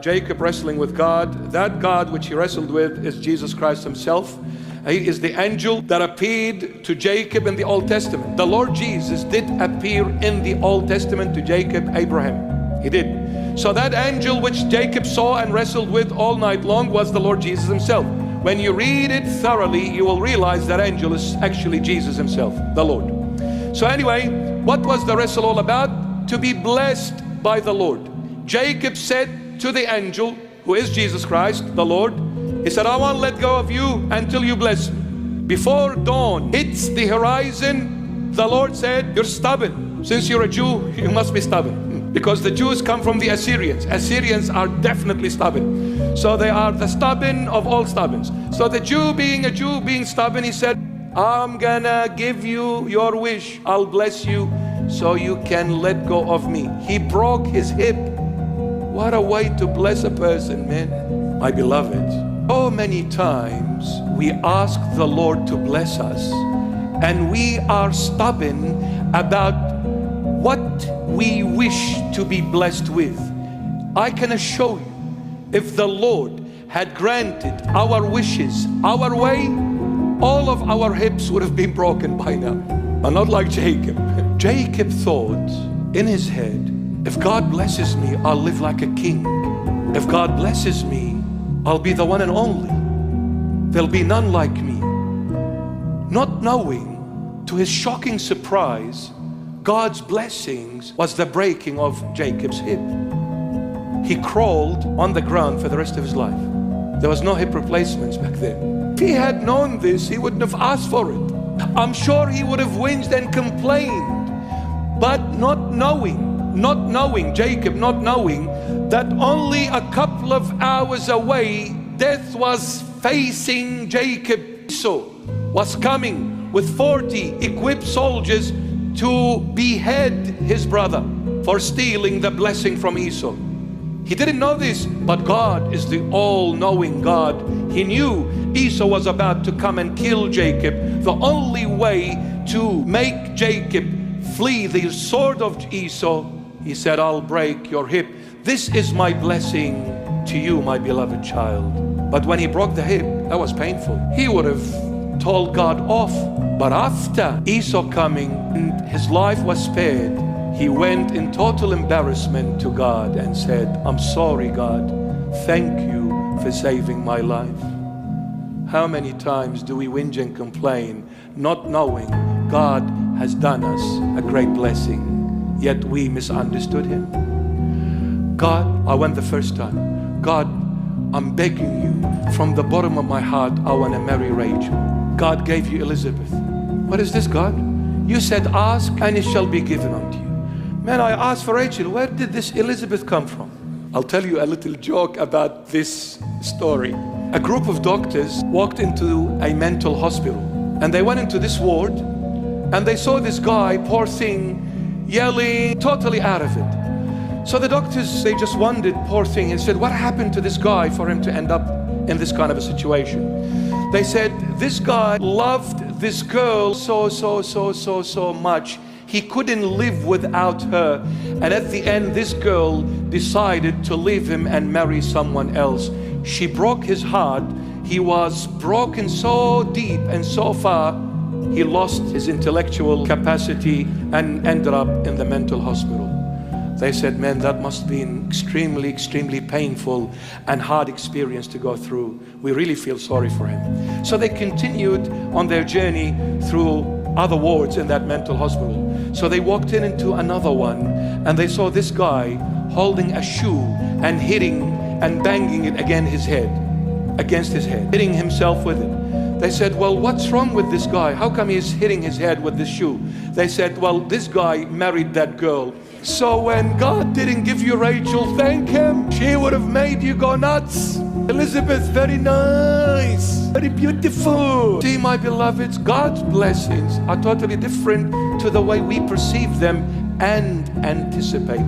Jacob wrestling with God. That God which he wrestled with is Jesus Christ himself. He is the angel that appeared to Jacob in the Old Testament. The Lord Jesus did appear in the Old Testament to Jacob, Abraham. He did. So that angel which Jacob saw and wrestled with all night long was the Lord Jesus himself. When you read it thoroughly, you will realize that angel is actually Jesus himself, the Lord. So anyway, what was the wrestle all about? To be blessed by the Lord. Jacob said to the angel, who is Jesus Christ, the Lord, he said, I won't let go of you until you bless me. Before dawn hits the horizon, the Lord said, you're stubborn. Since you're a Jew, you must be stubborn. Because the Jews come from the Assyrians. Assyrians are definitely stubborn. So they are the stubborn of all stubborns. So the Jew being stubborn, he said, I'm gonna give you your wish. I'll bless you so you can let go of me. He broke his hip. What a way to bless a person, man. My beloved, so many times we ask the Lord to bless us and we are stubborn about what we wish to be blessed with. I can assure you, if the Lord had granted our wishes our way, all of our hips would have been broken by now. But not like Jacob. Jacob thought in his head, if God blesses me, I'll live like a king. If God blesses me, I'll be the one and only. There'll be none like me. Not knowing, to his shocking surprise, God's blessings was the breaking of Jacob's hip. He crawled on the ground for the rest of his life. There was no hip replacements back then. If he had known this, he wouldn't have asked for it. I'm sure he would have whinged and complained. But not knowing, Jacob not knowing that only a couple of hours away, death was facing Jacob. Esau was coming with 40 equipped soldiers to behead his brother for stealing the blessing from Esau. He didn't know this, but God is the all-knowing God. He knew Esau was about to come and kill Jacob. The only way to make Jacob flee the sword of Esau, he said, I'll break your hip. This is my blessing to you, my beloved child. But when he broke the hip, that was painful. He would have told God off. But after Esau coming and his life was spared, he went in total embarrassment to God and said, I'm sorry, God. Thank you for saving my life. How many times do we whinge and complain, not knowing God has done us a great blessing, yet we misunderstood him? God, I went the first time. God, I'm begging you from the bottom of my heart, I want to marry Rachel. God gave you Elizabeth. What is this, God? You said, ask and it shall be given unto you. Man, I asked for Rachel. Where did this Elizabeth come from? I'll tell you a little joke about this story. A group of doctors walked into a mental hospital and they went into this ward and they saw this guy, poor thing, yelling, totally out of it. So the doctors, they just wondered, poor thing, and said, what happened to this guy for him to end up in this kind of a situation? They said, this guy loved this girl so much. He couldn't live without her. And at the end, this girl decided to leave him and marry someone else. She broke his heart. He was broken so deep and so far, he lost his intellectual capacity and ended up in the mental hospital. They said, man, that must be an extremely painful and hard experience to go through. We really feel sorry for him. So they continued on their journey through other wards in that mental hospital. So they walked into another one and they saw this guy holding a shoe and hitting and banging it against his head, hitting himself with it. They said, well, what's wrong with this guy? How come he's hitting his head with this shoe? They said, well, this guy married that girl. So when God didn't give you Rachel, thank him. She would have made you go nuts. Elizabeth, very nice, very beautiful. See, my beloveds, God's blessings are totally different to the way we perceive them and anticipate.